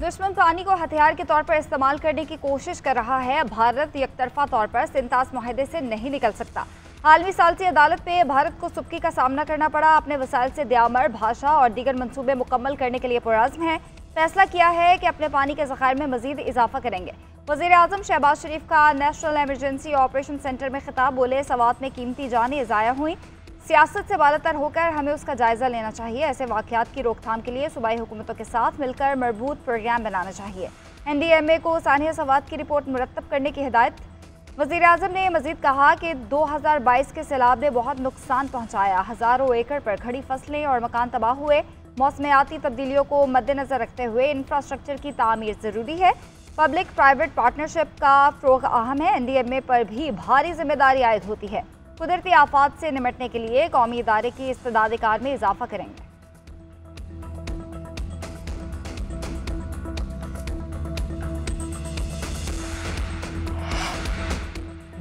दुश्मन पानी को हथियार के तौर पर इस्तेमाल करने की कोशिश कर रहा है। भारत एकतरफा तौर पर सिंतास मुआहदे से नहीं निकल सकता। आलमी सालसी अदालत में भारत को सुबकी का सामना करना पड़ा। अपने वसाइल से दयामर, भाषा और दीगर मंसूबे मुकम्मल करने के लिए पुरअज़्म है। फैसला किया है कि अपने पानी के ज़खायर में मजीद इजाफा करेंगे। वज़ीर आज़म शहबाज शरीफ का नेशनल एमरजेंसी ऑपरेशन सेंटर में खिताब। बोले, सवात में कीमती जानें ज़ाया हुई। सियासत से बालातर होकर हमें उसका जायज़ा लेना चाहिए। ऐसे वाक़यात की रोकथाम के लिए सूबाई हुकूमतों के साथ मिलकर मरबूत प्रोग्राम बनाना चाहिए। NDMA को सानिया सवात की रिपोर्ट मुरतब करने की हिदायत। वज़ीर आज़म ने मज़ीद कहा कि 2022 के सैलाब ने बहुत नुकसान पहुँचाया। हज़ारों एकड़ पर खड़ी फसलें और मकान तबाह हुए। मौसमियाती तब्दीलियों को मद्देनज़र रखते हुए इंफ्रास्ट्रक्चर की तामीर ज़रूरी है। पब्लिक प्राइवेट पार्टनरशिप का फ़रोग़ अहम है। NDMA पर भी भारी जिम्मेदारी आयद होती है। कुदरती आफात से निपटने के लिए कौमी इदारे की इस्तेदाद कार में इजाफा करेंगे।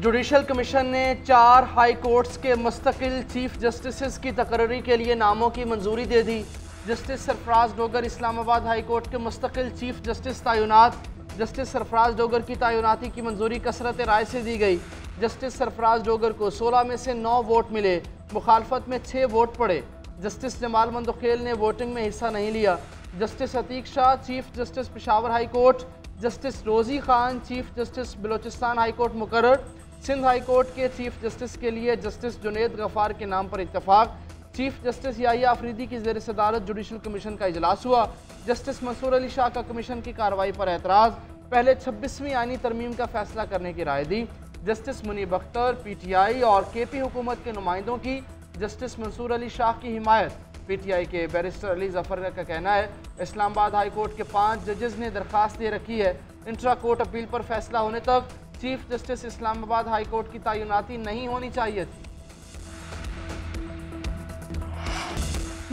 जुडिशल कमीशन ने 4 हाई कोर्ट्स के मुस्तकिल चीफ जस्टिस की तकर्री के लिए नामों की मंजूरी दे दी। Justice Sarfraz Dogar Islamabad high court के मुस्तकिल चीफ जस्टिस तैनात। जस्टिस सरफराज डोगर की तैनाती की मंजूरी कसरत राय से दी गई। जस्टिस सरफराज डोगर को 16 में से 9 वोट मिले। मुखालफत में 6 वोट पड़े। जस्टिस जमाल मंदखेल ने वोटिंग में हिस्सा नहीं लिया। Justice Atiq Shah chief justice Peshawar high court. Justice Rozi Khan chief justice Balochistan high court मुकर्रर। सिंध हाई कोर्ट के चीफ जस्टिस के लिए जस्टिस जुनेद गफ़ार के नाम पर इत्तफाक। चीफ जस्टिस याहिया अफरीदी की ज़ेर सदारत जुडिशल कमीशन का इजलास हुआ। जस्टिस मंसूर अली शाह का कमीशन की कार्रवाई पर एतराज़। पहले 26वीं आईनी तरमीम का फैसला करने की राय दी। जस्टिस मुनीब अख्तर PTI और KP हुकूमत के नुमाइंदों की जस्टिस मंसूर अली शाह की हिमायत। PTI के बैरिस्टर अली जफर का कहना है इस्लामाबाद हाई कोर्ट के 5 जजेस ने दरख्वास्त दे रखी है। इंट्रा कोर्ट अपील पर फैसला होने तक chief justice Islamabad high court की तैनाती नहीं होनी चाहिए थी।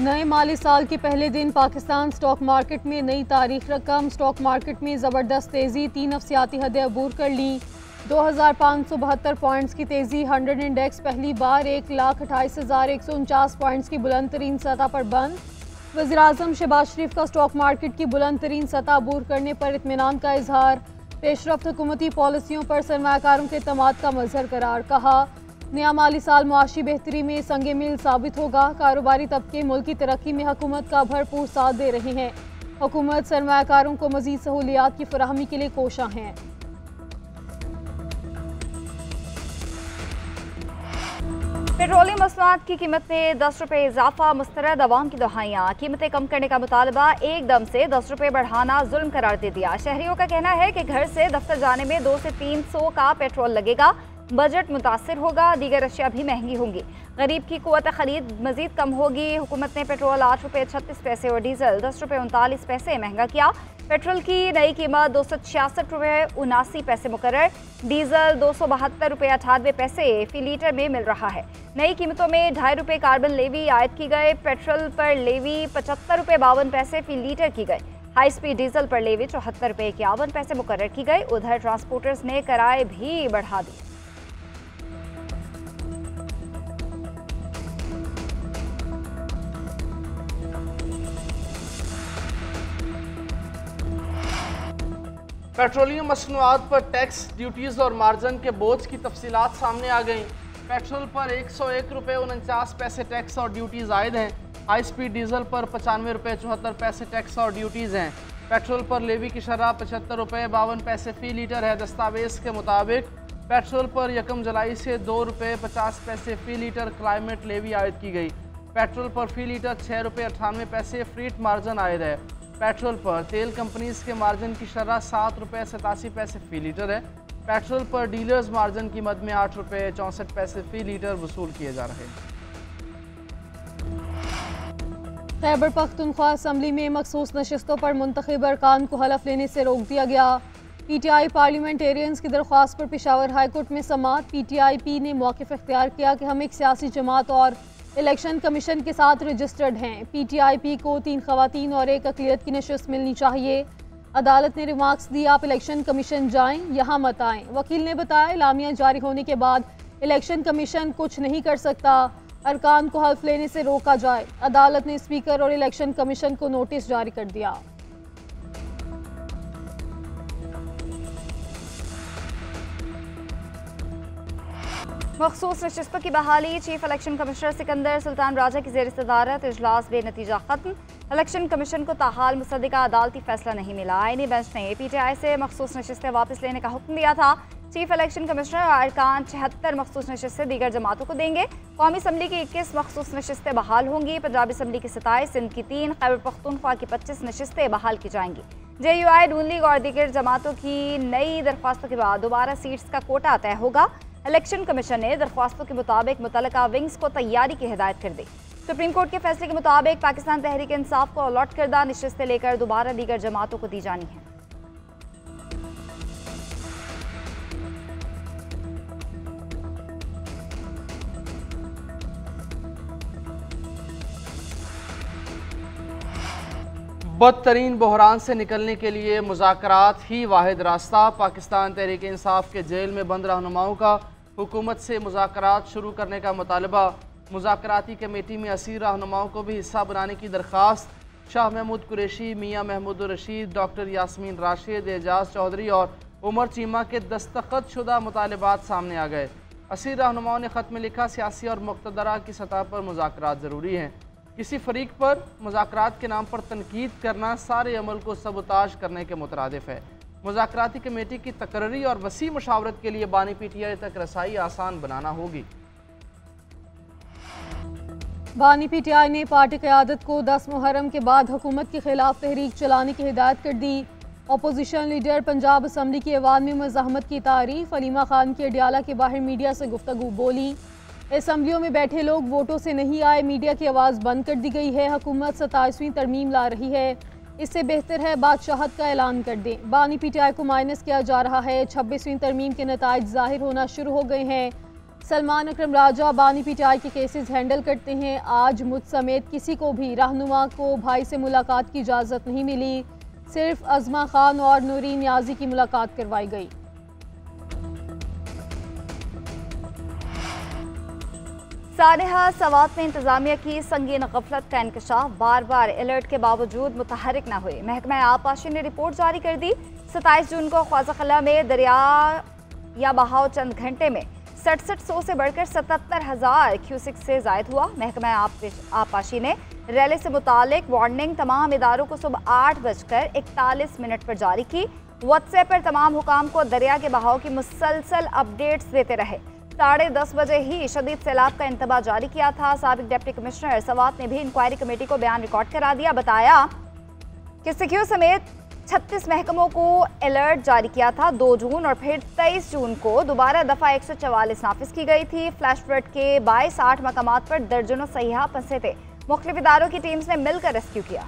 नए माली साल के पहले दिन पाकिस्तान स्टॉक मार्केट में नई तारीख रकम। स्टॉक मार्केट में ज़बरदस्त तेज़ी, 3 नफ्सियाती हदें अबूर कर ली। 2572 पॉइंट्स की तेज़ी। 100 इंडेक्स पहली बार 1,28,149 पॉइंट्स की बुलंद तरीन सतह पर बंद। वज़ीर आज़म शहबाज शरीफ का स्टॉक मार्केट की बुलंद तरीन सतह अबूर करने पर इत्मीनान का इजहार। पेशरफ्त हुकूमती पॉलिसियों पर सरमायाकारों के एतमाद का मज़हर करार। कहा, नया माली साल मुआशी बेहतरी में संगे मिल साबित होगा। कारोबारी तबके मुल्क की तरक्की में हुकूमत का भरपूर साथ दे रहे हैं। हुकूमत सरमायाकारों को मज़ीद सहूलियात की फराहमी के लिए कोशां हैं। पेट्रोलियम मसनूआत की कीमत में 10 रुपये इजाफा। मुस्तरद अवाम की दुहाइयाँ। कीमतें कम करने का मुतालबा एकदम से 10 रुपये बढ़ाना जुल्म करार दे दिया। शहरियों का कहना है कि घर से दफ्तर जाने में 200 से 300 का पेट्रोल लगेगा। बजट मुतासिर होगा। दीगर अशिया भी महंगी होंगी। गरीब की कुव्वत खरीद मजीद कम होगी। हुकूमत ने पेट्रोल 8 रुपये 36 पैसे और डीजल 10 रुपये 39 पैसे महंगा किया। पेट्रोल की नई कीमत 266 रुपये 79 पैसे मुकर्रर। डीजल 272 रुपये 98 पैसे फी लीटर में मिल रहा है। नई कीमतों में 2.5 रुपये कार्बन लेवी आयद की गए। पेट्रोल पर लेवी 75 रुपये 52 पैसे फी लीटर की गई। हाई स्पीड डीजल पर लेवी 74 रुपये 51 पैसे मुकर्रर की गई। उधर ट्रांसपोर्टर्स ने किराए भी बढ़ा दिए। पेट्रोलियम मसनूआत पर टैक्स, ड्यूटीज़ और मार्जिन के बोझ की तफसीलात सामने आ गई। पेट्रोल पर 101 रुपये 49 पैसे टैक्स और ड्यूटीज़ आयद हैं। हाई स्पीड डीजल पर 95 रुपये 74 पैसे टैक्स और ड्यूटीज़ हैं। पेट्रोल पर लेवी की शरह 75 रुपये 52 पैसे फ़ी लीटर है। दस्तावेज़ के मुताबिक पेट्रोल पर 1 जुलाई से 2 रुपये 50 पैसे फ़ी लीटर क्लाइमेट लेवी आयद की गई। पेट्रोल पर फ़ी लीटर 6 रुपये 98 पैसे फ्रीट मार्जिन आयद है। पेट्रोल पर तेल कंपनीज के मार्जिन की शरह 7 रुपये 87 पैसे फ़ी लीटर है। पेट्रोल पर डीलर्स मार्जिन की मद में 8 रुपये 64 पैसे फ़ी लीटर वसूल किए जा रहे हैं। खैबर पख्तूनख्वा असम्बली में मखसूस नशिस्तों पर मुंतखब अरकान को हलफ लेने से रोक दिया गया। PTI पार्लियामेंटेरियंस की दरख्वास्त पर पेशावर हाई कोर्ट में समाअत। PTIP ने मौक़िफ़ इख्तियार किया कि हम एक सियासी जमात और इलेक्शन कमीशन के साथ रजिस्टर्ड हैं। PTIP को 3 ख़वातीन और 1 अक़लियत की नशिस्त मिलनी चाहिए। अदालत ने रिमार्क्स दी, आप इलेक्शन कमीशन जाएं, यहाँ मत आएं। वकील ने बताया, इलामिया जारी होने के बाद इलेक्शन कमीशन कुछ नहीं कर सकता। अरकान को हल्फ लेने से रोका जाए। अदालत ने स्पीकर और इलेक्शन कमीशन को नोटिस जारी कर दिया। मखसूस नशिस्तों की बहाली। Chief election commissioner Sikandar Sultan Raja की ज़ेर सदारत इजलास बेनतीजा खत्म। इलेक्शन कमीशन को ताहाल मुसद्दिका अदालती फैसला नहीं मिला। आईनी बेंच ने PTI से मखसूस नशिस्तें वापस लेने का हुक्म दिया था। चीफ इलेक्शन कमिश्नर अरकान 76 मखसूस नशिस्तें दीगर जमातों को देंगे। कौमी असम्बली की 21 मखसूस नशिस्तें बहाल होंगी। पंजाब असम्बली की 27, सिंध की 3, खैबर पख्तूनख्वा की 25 नशिस्तें बहाल की जाएंगी। JUI, नून लीग और दीगर जमातों की नई दरख्वास्तों के बाद दोबारा सीट्स का कोटा तय होगा। इलेक्शन कमीशन ने दरख्वास्तों के मुताबिक मुतल्लका विंग्स को तैयारी की हिदायत कर दी। सुप्रीम कोर्ट के फैसले के मुताबिक पाकिस्तान तहरीक इंसाफ को अलॉट करदा नशिस्तें लेकर दोबारा दीगर जमातों को दी जानी है। बदतरीन बहरान से निकलने के लिए मुज़ाकरात ही वाहिद रास्ता। पाकिस्तान तहरीक इंसाफ के जेल में बंद रहनुमाओं का हुकूमत से मुज़ाकरात शुरू करने का मुतालबा। मुज़ाकराती कमेटी में असीर रहनुमाओं को भी हिस्सा बनाने की दरख्वास्त। शाह महमूद कुरैशी, मियाँ महमूद रशीद, डॉक्टर यास्मीन राशिद, एजाज चौधरी और उमर चीमा के दस्तखत शुदा मुतालबात सामने आ गए। असीर रहनुमाओं ने ख़त में लिखा, सियासी और मुक़तदरा की सतह पर मुज़ाकरात ज़रूरी हैं। किसी फरीक पर मुज़ाकरात के नाम पर तनकीद करना सारे अमल को सबोताज करने के मुतरादिफ है। मुज़ाकराती कमेटी की तकर्री और वसी मुशावरत के लिए बानी PTI तक रसाई आसान बनाना होगी। बानी PTI ने पार्टी क़यादत को 10 मुहर्रम के बाद हुकूमत के खिलाफ तहरीक चलाने की हिदायत कर दी। अपोजिशन लीडर पंजाब असम्बली की अवामी मज़ाहमत की तारीफ। अलीमा खान की अडियाला के बाहर मीडिया से गुफ्तगू बोली। असम्बलियों में बैठे लोग वोटों से नहीं आए, मीडिया की आवाज़ बंद कर दी गई है। हुकूमत 27वीं तरमीम ला रही है, इससे बेहतर है बादशाहत का ऐलान कर दें। बानी PTI को माइनस किया जा रहा है। 26वीं तरमीम के नताइज ज़ाहिर होना शुरू हो गए हैं। सलमान अकरम राजा बानी PTI के केसेस हैंडल करते हैं। आज मुझ समेत किसी को भी रहनुमा को भाई से मुलाकात की इजाज़त नहीं मिली। सिर्फ अज़मा खान और नूरीन नियाजी की मुलाकात करवाई गई। सानेहा सवात में इंतजामिया की संगीन गफलत का इंकशाफ। बार बार अलर्ट के बावजूद मुतहरिक न हुए। महकमा आबपाशी ने रिपोर्ट जारी कर दी। 27 जून को ख्वाजाखला में दरिया या बहाव चंद घंटे में 6700 से बढ़कर 77,000 क्यूसिक से जायद हुआ। महकमा आबपाशी ने रैली से मुतालिक वार्निंग तमाम इदारों को सुबह 8:41 पर जारी की। व्हाट्सएप पर तमाम हुकाम को दरिया के बहाव की मुसलसल अपडेट्स देते रहे। 10:30 बजे ही शदीद सैलाब का इंतबाह जारी किया था। साबिक डिप्टी कमिश्नर सवात ने भी इंक्वायरी कमेटी को बयान रिकॉर्ड करा दिया। बताया कि सिक्योर समेत 36 महकमों को अलर्ट जारी किया था 2 जून और फिर 23 जून को दोबारा दफ़ा 144 नाफिज की गई थी। फ्लैश फ्लड के 22-8 मकामात पर दर्जनों सयाह फंसे थे। मुख्तलिफ इदारों की टीम्स ने मिलकर रेस्क्यू किया।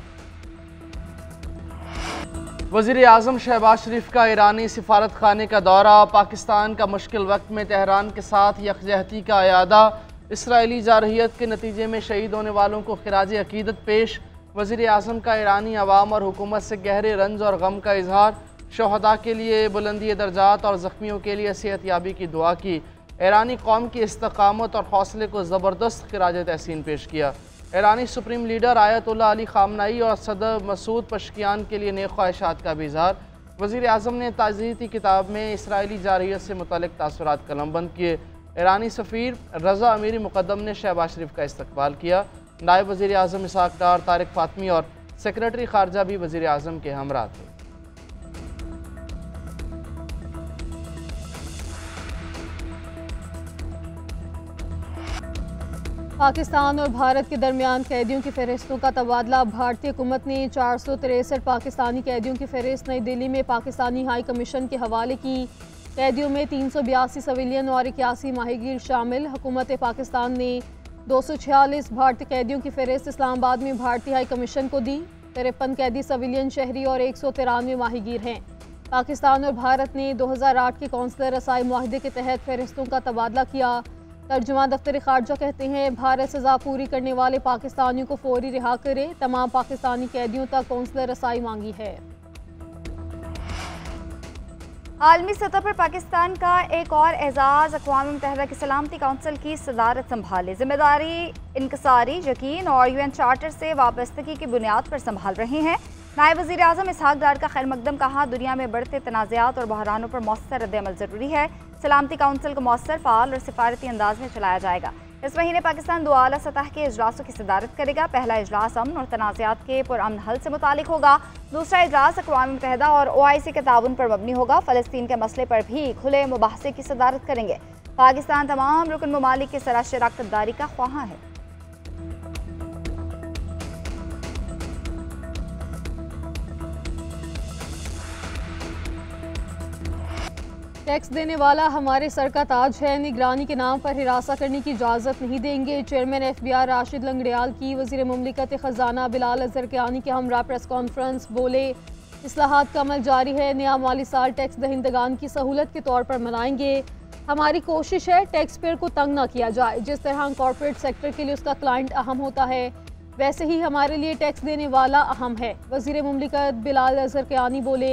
वज़ीर आज़म शहबाज शरीफ का ईरानी सिफारत खाने का दौरा। पाकिस्तान का मुश्किल वक्त में तेहरान के साथ यकजहती का अयादा। इसराइली जारहियत के नतीजे में शहीद होने वालों को खिराज अकीदत पेश। वज़ीर आज़म का ईरानी अवाम और हुकूमत से गहरे रंज और गम का इजहार। शहदा के लिए बुलंदी दर्जात और ज़ख्मियों के लिए सेहतयाबी की दुआ की। ईरानी कौम की इस्तकामत और हौसले को ज़बरदस्त खिराज तहसीन पेश किया। ईरानी supreme leader Ayatollah Ali Khamenei और सदर मसूद पशकियान के लिए नेक ख्वाहिशात का भी इजहार। वज़ीर आज़म ने ताज़ीती किताब में इसराइली जारहियत से मुतल्लिक़ तासुरात कलमबंद किए। ईरानी सफ़ीर रज़ा अमीरी मुक़द्दम ने शहबाज शरीफ का इस्तकबाल किया। नायब वज़ीर आज़म इसहाक़ डार, तारिक फ़ातमी और सेक्रेटरी ख़ारजा भी वज़ीर आज़म के हमरा थे। पाकिस्तान और भारत के दरमियान कैदियों की फ़हरिस्तों का तबादला। भारतीय हुकूमत ने 463 पाकिस्तानी कैदियों की फ़हरिस्त नई दिल्ली में पाकिस्तानी हाई कमीशन के हवाले की। कैदियों में 382 सिविलियन और 81 माहिगीर शामिल। हुकूमत पाकिस्तान ने 246 भारतीय कैदियों की फ़हरिस्त इस्लामाबाद में भारतीय हाई कमीशन को दी। 53 कैदी सिविलियन शहरी और 193 माहिगीर हैं। पाकिस्तान और भारत ने 2008 के कौंसलर रसाई मुआहदे के तहत फ़हरिस्तों का तबादला किया। तर्जुमा दफ्तर खारजा कहते हैं भारत सज़ा पूरी करने वाले पाकिस्तानियों को फौरी रिहा करे। तमाम पाकिस्तानी कैदियों तक कौंसलर रसाई मांगी है। आलमी सतह पर पाकिस्तान का एक और एजाज़। अक़वाम मुत्तहिदा की सलामती काउंसिल की सदारत संभाले। जिम्मेदारी इनकसारी, यकीन और UN चार्टर से वाबस्तगी की बुनियाद पर संभाल रहे हैं। नायब वज़ीर आज़म इसहाक़ डार का खैर मकदम। कहा दुनिया में बढ़ते तनाज़ात और बहरानों पर मौसर रद्द-ए-अमल ज़रूरी है। सलामती काउंसिल को मौसर, फाल और सिफारती अंदाज में चलाया जाएगा। इस महीने पाकिस्तान 2 आला सतह के इजलासों की सदारत करेगा। पहला इजलास अमन और तनाज़ात के पुरअमन हल से मुतालिक होगा। दूसरा इजलास अक़वाम मुत्तहिदा और OIC के ताउन पर मबनी होगा। फ़लस्तीन के मसले पर भी खुले मुबाहसे की सदारत करेंगे। पाकिस्तान तमाम रुकन ममालिक की सराह शराकतदारी का ख्वाहां है। टैक्स देने वाला हमारे सर का ताज है, निगरानी के नाम पर हिरासा करने की इजाज़त नहीं देंगे। चेयरमैन FBR राशिद लंगड़ियाल की वज़ीर मुमलिकत ख़जाना बिलाल अज़हर कियानी के हमरा प्रेस कॉन्फ्रेंस। बोले, इस्लाहात का अमल जारी है, नया माली साल टैक्स दहिंदगान की सहूलत के तौर पर मनाएंगे। हमारी कोशिश है टैक्स पेयर को तंग ना किया जाए। जिस तरह कॉर्पोरेट सेक्टर के लिए उसका क्लाइंट अहम होता है, वैसे ही हमारे लिए टैक्स देने वाला अहम है। वज़ीर मुमलिकत बिलाल अज़हर कियानी बोले,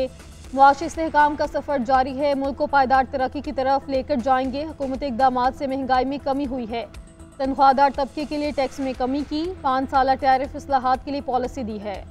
मुआशी इस्तेहकाम का सफ़र जारी है, मुल्क को पायदार तरक्की की तरफ लेकर जाएंगे। हुकूमती इक़दामात से महंगाई में कमी हुई है, तनख्वाहदार तबके के लिए टैक्स में कमी की, 5 साला टैरिफ इस्लाहात के लिए पॉलिसी दी है।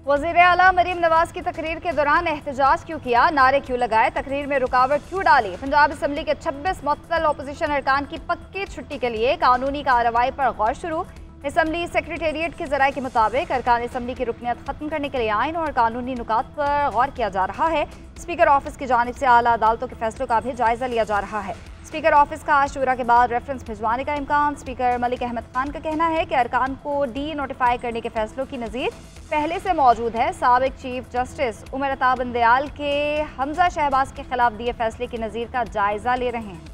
वज़ीर आला मरीम नवाज की तकरीर के दौरान एहतजाज क्यों किया, नारे क्यों लगाए, तकरीर में रुकावट क्यों डाली। पंजाब असम्बली के 26 मुअत्तल अपोजिशन अरकान की पक्की छुट्टी के लिए कानूनी कार्रवाई पर गौर शुरू। असम्बली सेक्रेटेरिएट के ज़राए के मुताबिक अरकान असम्बली की रुकनियत खत्म करने के लिए आइन और कानूनी नुकात पर गौर किया जा रहा है। स्पीकर ऑफिस की जानिब से आला अदालतों के फैसलों का भी जायजा लिया जा रहा है। स्पीकर ऑफिस का शुरा के बाद रेफरेंस भिजवाने का इम्कान। स्पीकर मलिक अहमद खान का कहना है कि अरकान को डी नोटिफाई करने के फैसलों की नज़ीर पहले से मौजूद है। साबिक चीफ जस्टिस उमर अता बंदयाल के हमजा शहबाज के खिलाफ दिए फैसले की नज़ीर का जायजा ले रहे हैं।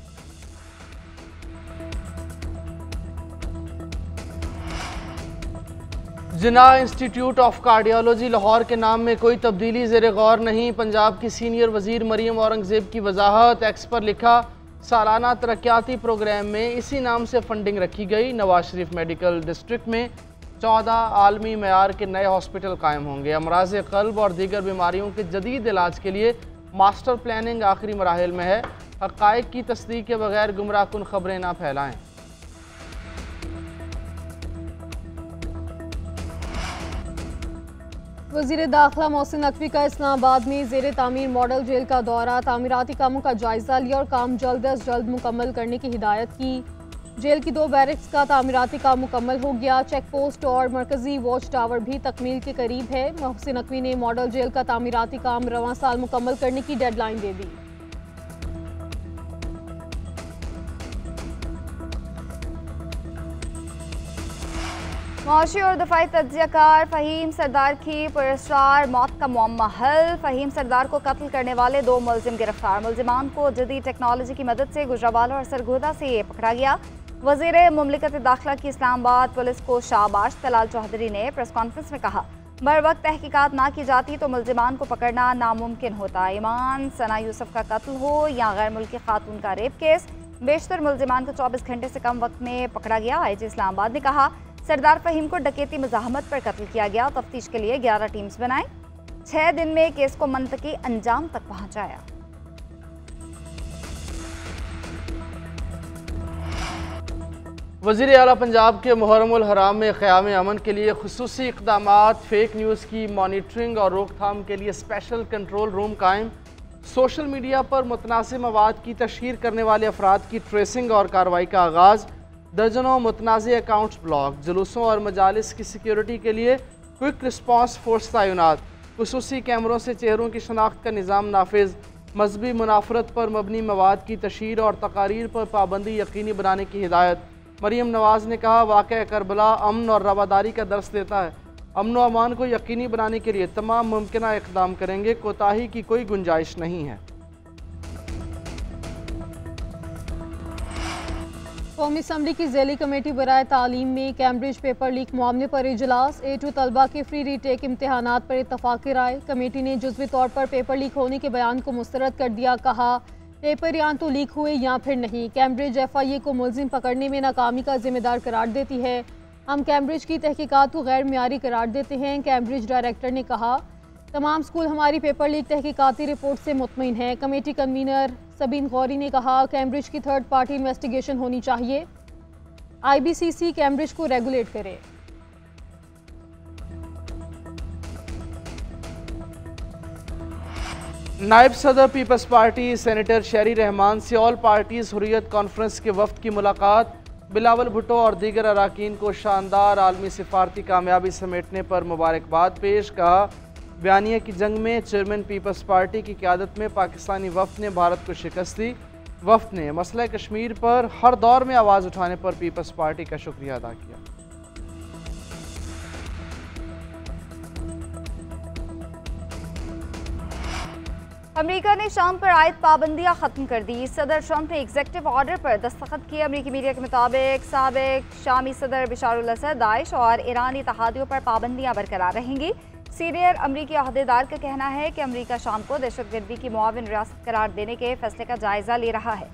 जिन्ना इंस्टीट्यूट ऑफ कार्डियोलॉजी लाहौर के नाम में कोई तब्दीली ज़ेर गौर नहीं। पंजाब की सीनियर वज़ीर मरीम औरंगज़ेब की वजाहत। एक्स पर लिखा, सालाना तरक्याती प्रोग्राम में इसी नाम से फंडिंग रखी गई। नवाज शरीफ मेडिकल डिस्ट्रिक्ट में 14 आलमी मयार के नए हॉस्पिटल कायम होंगे। अमराज़ क़ल्ब और दीगर बीमारियों के जदीद इलाज के लिए मास्टर प्लानिंग आखिरी मराहिल में है। हक़ाइक़ की तस्दीक के बगैर गुमराह कुन खबरें ना फैलाएँ। वज़ीर दाखिला मोहसिन नकवी का इस्लामाबाद में ज़ेर तामीर मॉडल जेल का दौरा, तामीराती कामों का जायजा लिया और काम जल्द अज जल्द मुकम्मल करने की हिदायत की। जेल की 2 बैरक्स का तामीराती काम मुकम्मल हो गया। चेक पोस्ट और मरकजी वॉच टावर भी तकमील के करीब है। मोहसिन नकवी ने मॉडल जेल का तामीराती काम रवां साल मुकम्मल करने की डेडलाइन दे दी। मुआशी और दफाई तज्जियाकार फ़हीम सरदार की पुरस्कार मौत का मुअम्मा हल। फ़हीम सरदार को कत्ल करने वाले 2 मुलजिम गिरफ्तार। मुलजिमान को जदीद टेक्नोलॉजी की मदद से गुजरावाला और सरगोदा से पकड़ा गया। वज़ीर मुमलिकत दाखिला की इस्लामाबाद पुलिस को शाबाश। तलाल चौधरी ने प्रेस कॉन्फ्रेंस में कहा, बर वक्त तहकीकात ना की जाती तो मुलजिमान को पकड़ना नामुमकिन होता। ईमान सना यूसुफ का कत्ल हो या गैर मुल्की खातून का रेप केस, बेशतर मुलजिमान को 24 घंटे से कम वक्त में पकड़ा गया। IG इस्लामाबाद ने कहा, सरदार फ़हीम को डकैती मज़ाहमत पर कत्ल किया गया। तफ्तीश के लिए 11 टीम्स बनाई, 6 दिन में केस को मंतकी अंजाम तक पहुंचाया। वज़ीर आला पंजाब के मुहर्रमुल हराम में क़याम अमन के लिए खुसूसी इक़दामात, फेक न्यूज़ की मॉनिटरिंग और रोकथाम के लिए स्पेशल कंट्रोल रूम कायम। सोशल मीडिया पर मुतनाज़िम मवाद की तशहीर करने वाले अफराद की ट्रेसिंग और कार्रवाई का आगाज़। दर्जनों मुतनाज़ अकाउंट्स ब्लॉक। जुलूसों और मजालिस की सिक्योरिटी के लिए क्विक रिस्पॉन्स फोर्स तैनात। खुसूसी कैमरों से चेहरों की शनाख्त का निज़ाम नाफिज। मजहबी मुनाफरत पर मबनी मवाद की तशहीर और तकारीर पर पाबंदी यकीनी बनाने की हिदायत। मरीम नवाज ने कहा, वाक़या करबला अमन और रवादारी का दर्स देता है। अमन व अमान को यकीनी बनाने के लिए तमाम मुमकिन इक़दाम करेंगे, कोताही की कोई गुंजाइश नहीं है। कौमी असम्बली की ज़ैली कमेटी बराए तालीम में कैम्ब्रिज पेपर लीक मामले पर इजलास। A2 तलबा के फ्री रीटेक इम्तहानात पर इत्तफाक़ राय। कमेटी ने जुज़वी तौर पर पेपर लीक होने के बयान को मुस्तरद कर दिया। कहा, पेपर या तो लीक हुए या फिर नहीं। कैम्ब्रिज FIA को मुलजिम पकड़ने में नाकामी का जिम्मेदार करार देती है। हम कैम्ब्रिज की तहकीकात को गैर मियारी करार देते हैं। कैम्ब्रिज डायरेक्टर ने कहा, तमाम स्कूल हमारी पेपर लीक तहकीकाती रिपोर्ट से मुतमईन हैं। कमेटी कन्वीनर सबीन गौरी ने कहा, कैम्ब्रिज की थर्ड पार्टी इन्वेस्टिगेशन होनी चाहिए। IBCC कैम्ब्रिज को रेगुलेट करे। नायब सदर पीपल्स पार्टी सेनेटर शहरी रहमान से ऑल पार्टीज हुर्रियत कॉन्फ्रेंस के वफ्द की मुलाकात। बिलावल भुट्टो और दीगर अराकीन को शानदार आलमी सिफारती कामयाबी समेटने पर मुबारकबाद पेश। कहा बयानिया की जंग में चेयरमैन पीपल्स पार्टी की क़यादत में पाकिस्तानी वफ्द ने भारत को शिकस्त दी। वफ्द ने मसला कश्मीर पर हर दौर में आवाज़ उठाने पर पीपल्स पार्टी का शुक्रिया अदा किया। अमेरिका ने शाम पर आयद पाबंदियां खत्म कर दी। सदर ट्रंप ने एग्जेक्टिव ऑर्डर पर दस्तखत किए। अमेरिकी मीडिया के मुताबिक साबिक शामी सदर बशारुल असद, दाइश और ईरानी इत्तेहादियों पर पाबंदियां बरकरार रहेंगी। सीनियर अमरीकी अहदेदार का कहना है कि अमेरिका शाम को दहशतगर्दी की मुआविन रियासत करार देने के फैसले का जायजा ले रहा है।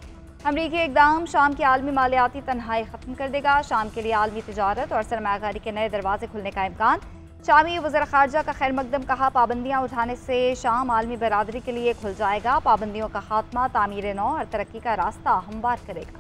अमरीकी इकदाम शाम की आलमी मालियाती तन्हाई खत्म कर देगा। शाम के लिए आलमी तिजारत और सरमायाकारी के नए दरवाजे खुलने का इम्कान। शामी वज़ीर ख़ारजा का खैर मकदम कहा पाबंदियाँ उठाने से शाम आलमी बरादरी के लिए खुल जाएगा। पाबंदियों का खात्मा तामीर नौ और तरक्की का रास्ता हमवार करेगा।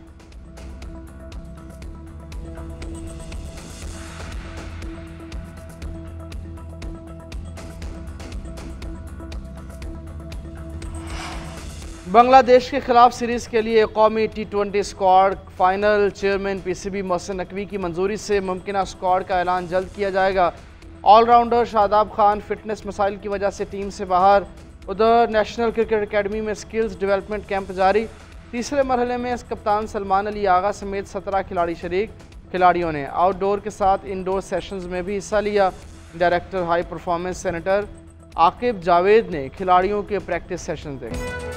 बांग्लादेश के खिलाफ सीरीज़ के लिए कौमी T20 squad final. Chairman PCB Mohsin Naqvi की मंजूरी से मुमकिन स्क्वाड का ऐलान जल्द किया जाएगा। ऑलराउंडर शादाब खान फिटनेस मसाइल की वजह से टीम से बाहर। उधर नेशनल क्रिकेट एकेडमी में स्किल्स डेवलपमेंट कैंप जारी। तीसरे मरहले में कप्तान सलमान अली आगा समेत 17 खिलाड़ी शरीक। खिलाड़ियों ने आउटडोर के साथ इनडोर सेशंस में भी हिस्सा लिया। Director high performance senator Aqib Javed ने खिलाड़ियों के प्रैक्टिस सेशन देखे।